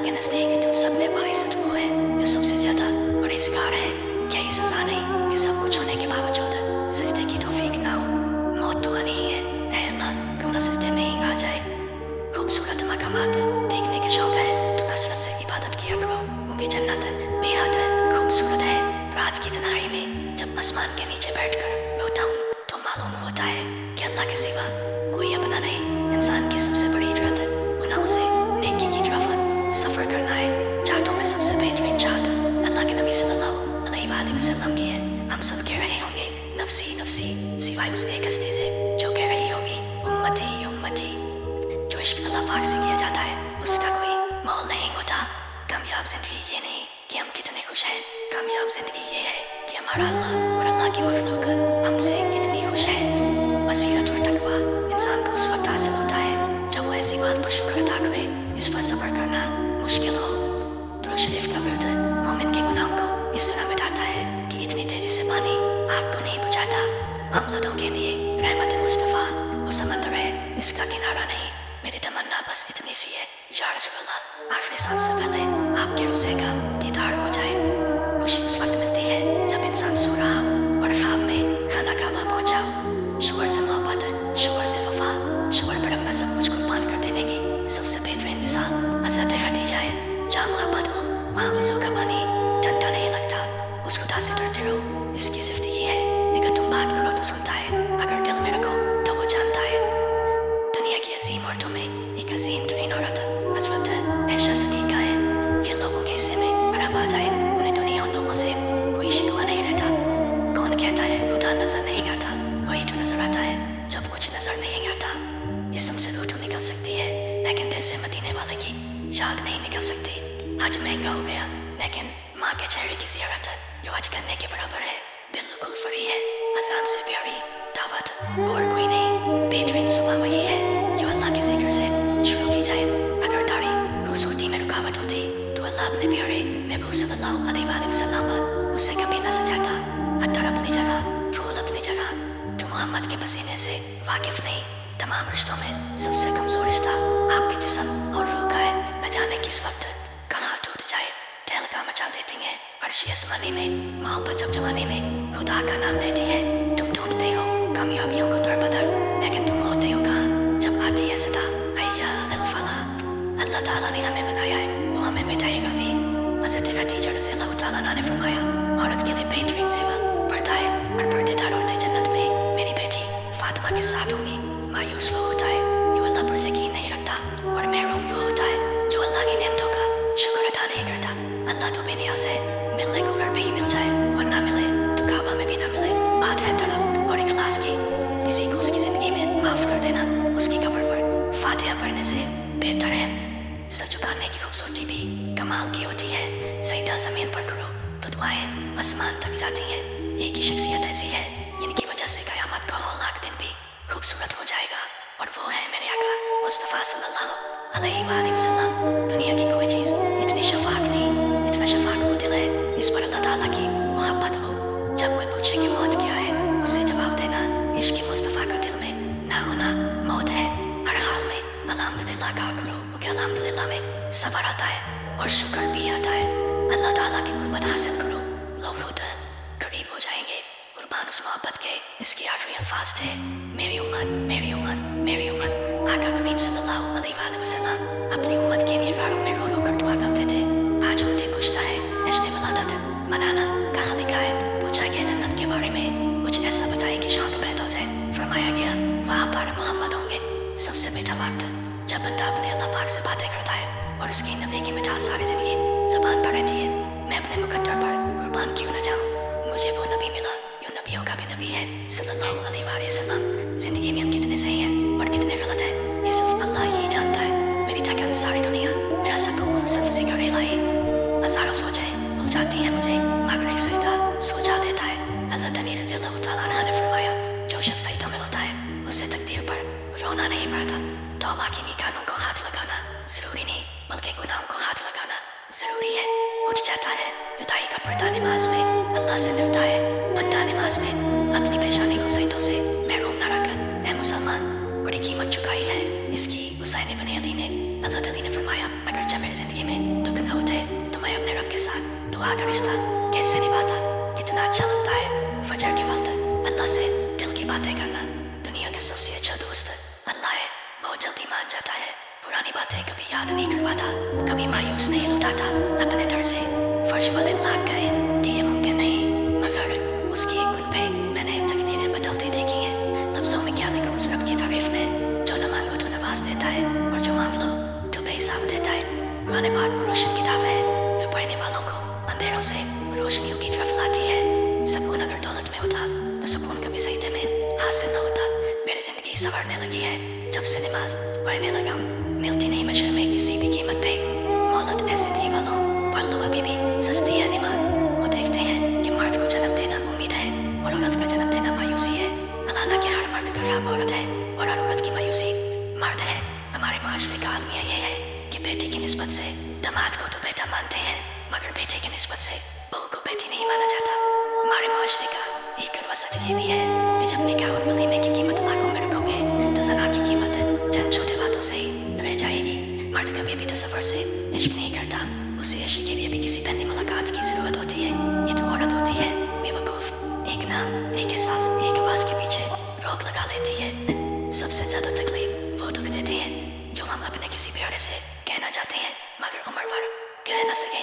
के नज़दीक तुम सब में बाइज़्ज़त वो है जो सबसे ज़्यादा परहेज़गार है। क्या ये सज़ा नहीं कि सब कुछ होने के बावजूद सजदे की तौफीक ना हो? मौत तो आनी ही है। ऐ अल्लाह, क्यों ना सजदे में ही आ जाए। खूबसूरत मकामात देखने के शौक़ है तो कसरत से इबादत किया करो, क्योंकि जन्नत बेहद खूबसूरत है। रात की तन्हाई में जब आसमान के नीचे बैठकर रोता हूँ तो मालूम होता है कि अल्लाह के सिवा कोई अपना नहीं। इंसान की सबसे बड़ी ज़रूरत गुनाहों से नेकी की तरफ सफ़र करना है। चाहतों में सबसे बेहतरीन चाहत अल्लाह के नबी सल्लल्लाहु अलैहि वसल्लम की है। हम सब कह रहे होंगे नफ्सी नफ्सी, सिवाय उस एक हस्ती से जो कह रही होगी उम्मती उम्मती। जो इश्क अल्लाह पाक से किया जाता है उसका कोई मोल नहीं होता। कामयाब ज़िंदगी ये नहीं कि हम कितने खुश हैं, कामयाब ज़िंदगी ये है कि हमारा अल्लाह और अल्लाह की मखलूक हमसे कितनी खुश है। बसीरत और तकवा इंसान को उस वक्त हासिल होता है जब वो ऐसी बात पर शुक्र अदा करे इस पर सब्र करना मुश्किल हो। दुरूद शरीफ का विर्द मोमिन के गुनाहों को इस तरह मिटाता है कि इतनी तेज़ी से पानी आग को नहीं बुझाता। हमज़दों के लिए रहमत मुस्तफ़ा वो समंदर है, इसका किनारा नहीं। मेरी तमन्ना बस इतनी सी है या रसूल अल्लाह, आखिरी सांस से पहले आपके रोज़े का दीदार हो जाए। खुशी उस वक्त मिलती है जब इंसान सो रहा हो और ख्वाब में खाना काबा पहुँचा हो। शुगर से मोहब्बत, शुगर से वफा, शुगर पर अपना सब कुछ कुर्बान कर देने की सबसे बेहतरीन मिसाल हज़रत खदीजा है। जहाँ मोहब्बत हो वहाँ वज़ू का पानी ठंडा नहीं लगता। उस खुदा से डरते रहो, इसकी सिर्फ ये है अगर तुम बात करो तो सुनता है, अगर दिल में रखो तो वो जानता है। दुनिया की अजीम औरतों में एक अजीम तरीन औरत हज़रत आयशा सिद्दीक़ा है। जिन लोगों के हिस्से में अरब आ जाए उन्हें दुनिया उन लोगों से कोई शिकवा नहीं रहता। कौन कहता है खुदा नज़र नहीं आता? वही तो नज़र आता है जब कुछ नज़र नहीं आता। जिस्म से रूह तो निकल सकती है लेकिन दिल से मदीने वाले की याद नहीं निकल सकती। हज महंगा हो गया लेकिन माँ के चेहरे की ज़ियारत जो हज करने के बराबर है। बिल्कुल फ्री है, अजान से प्यारी दावत और कोई नहीं। बेहतरीन सुबह वही है जो अल्लाह के जिक्र से शुरू की जाए। अगर दाढ़ी खूबसूरती में रुकावट होती तो अल्लाह अपने प्यारे महबूब सल्लल्लाहु अलैहि वसल्लम पर उससे कभी न सजाता। अत्तर अपनी जगह, फूल अपनी जगह, तो मोहम्मद के पसीने से वाकिफ नहीं। तमाम रिश्तों में सबसे कमज़ोर रिश्ता आपके जिस्म और रूह का है। न जाने किस वक्त कहाँ टूट जाए, तहलका मचा देती हैं अर्श आसमानी में। मोहब्बत जब जवानी में खुदा का नाम लेती है। तुम ढूंढते हो कामयाबियों को दर बदर, लेकिन तुम होते हो कहाँ जब आती है सदा हैया अल फलाह। अल्लाह ताला ने हमें बनाया है, वो हमें मिटाएगा भी। हज़रत खदीजा रज़ियल्लाहु ताला अन्हा ने फरमाया, औरत के लिए बेहतरीन सेवा पर्दा है और पर्देदार औरतें जन्नत में मेरी बेटी फातिमा के साथ होंगी। मायूस वो होता है जो अल्लाह पर यकीन नहीं रखता, और महरूम वो होता है जो अल्लाह की नेमतों का शुक्र अदा नहीं करता। अल्लाह तो बेनियाज़ है, मिलने को घर पे ही मिल जाए और ना मिले तो काबा में भी ना मिले। बात है तलब और इखलास की। किसी को उसकी ज़िंदगी में माफ़ कर देना उसकी कब्र पर फातिहा पढ़ने से बेहतर है। सच उतारने की खूबसूरती भी कमाल की होती है। सजदा ज़मीन पर करो तो दुआएं आसमान तक जाती हैं। एक ही शख्सियत ऐसी है जिनकी वजह से क़यामत का हौलनाक दिन भी खूबसूरत हो जाएगा, और वो है मेरे आका मुस्तफ़ा सल्लल्लाहु अलैहि वसल्लम। दुनिया की कोई चीज़ इतनी शफ़ाक नहीं, इतना शफ़ाक वो दिल है इस पर अल्लाह ताला की मोहब्बत हो। जब कोई पूछे कि मौत क्या है, उससे जवाब देना इश्क़ मुस्तफ़ा का दिल में ना होना मौत है। हर हाल में अल्हम्दुलिल्लाह कहा करो, क्योंकि अल्हम्दुलिल्लाह में सब्र आता है और शुक्र भी आता है। अल्लाह ताला की कुर्बत हासिल करो, लोग खुद करीब हो जाएंगे। कुर्बान उस मोहब्बत के इसके आखिरी अल्फाज थे, मेरी उम्मत मेरी उम्मत मेरी उम्मत। आका करीम सल्लल्लाहु अलैहि वसल्लम अपनी उम्मत के लिए गारों में रो रो कर दुआ करते थे। आज उनसे पूछता है जश्न वलादत मनाना कहाँ लिखा है? पूछा गया जन्नत के बारे में कुछ ऐसा बताए कि शौक पैदा हो जाए। फरमाया गया वहाँ पर मोहम्मद होंगे। सबसे मीठा वक्त जब बंदा अपने अल्लाह पाक से बातें करता है और उसकी नबी की मिठास सारी ज़िंदगी ज़बान पर रहती है। मैं अपने मुकद्दर पर कुर्बान क्यों न जाऊँ, मुझे वो नबी मिला जो नबियों का भी नबी है सल्लल्लाहु अलैहि वसल्लम। ज़िंदगी में हम कितने सही हैं और कितने गलत हैं ये सिर्फ अल्लाह ही जानता है। मेरी थकन सारी दुनिया, मेरा सुकून सिर्फ ज़िक्र इलाही। हज़ारों सोचें भूल जाती हैं मुझे, मगर एक सजदा सो जा देता है। हज़रत अली रज़ियल्लाहु ताला अन्हा ने फरमाया, जो शख्स सजदों में होता है उससे तकदीर पर रोना नहीं पड़ता। तौबा की निकानों को हाथ लगाना ज़रूरी नहीं, बल्कि गुनाहों को हाथ लगाना ज़रूरी है। उठ जाता है जुदाई का पर्दा नमाज में, अल्लाह से डरता है बंदा नमाज में। अपनी पेशानी को सजदों से महरूम न रख ऐ मुसलमान, बड़ी कीमत चुकाई है इसकी हुसैन इब्न अली ने। हज़रत अली ने फरमाया, अगर मेरे जिंदगी में दुख न उठे तो मैं अपने रब के साथ दुआ का रिश्ता कैसे निभाता। कितना अच्छा लगता है फजर के वक्त अल्लाह से दिल की बातें करना। दुनिया का सबसे अच्छा दोस्त अल्लाह है, बहुत जल्दी मान जाता है। पुरानी बातें कभी याद नहीं करवाता, कभी मायूस नहीं लुटाता। अपने डर से फर्श वाले लाग गए कि ये मुमकिन नहीं, मगर उसकी एक गुण पे मैंने तकदीरें बदलती देखी हैं। लफ्जों में क्या लिखूं उस रब की तारीफ में, जो न मांगो तो नवाज देता है और जो मांग लो तो बेहिसाब देता है। कुरान पाक में रोशन किताब है जो पढ़ने वालों को अंधेरों से रोशनियों की तरफ लाती है। सुकून अगर दौलत में होता तो सुकून कभी सजदे में हासिल न होता। मेरी जिंदगी संवरने लगी है जब से नमाज पढ़ने लगा हूँ। मिलती नहीं मशर में किसी भी कीमत पे, मोहलत ऐसे दी वालों पढ़ लो अभी भी सस्ती है निमाज। वो देखते हैं कि मर्द को जन्म देना उम्मीद है और औरत का जन्म देना मायूसी है। अलाना के हर मर्द का रब औरत है और हर औरत की मायूसी मर्द है। हमारे माशरे का आलमिया ये है कि बेटी की निस्बत से दामाद को तो बेटा मानते हैं, मगर बेटे की निस्बत से बहू को बेटी नहीं माना जाता। हमारे माशरे का एक अरवा सच ये भी है कि जब निकाह और वलीमे की कीमत लाखों में रखोगे तो जना की कीमत चंद छोटे बातों से ही रह जाएगी। मर्द कभी भी तसव्वुर से इश्क नहीं करता, उसे इश्क के लिए भी किसी पहली मुलाकात की जरूरत होती है। ये तो औरत होती है बेवकूफ, एक नाम एक एहसास एक आवाज के पीछे रोक लगा लेती है। सबसे ज्यादा तकलीफ वो दुख देते हैं जो हम अपने किसी प्यारे से कहना चाहते हैं मगर उम्र भर कह न सके।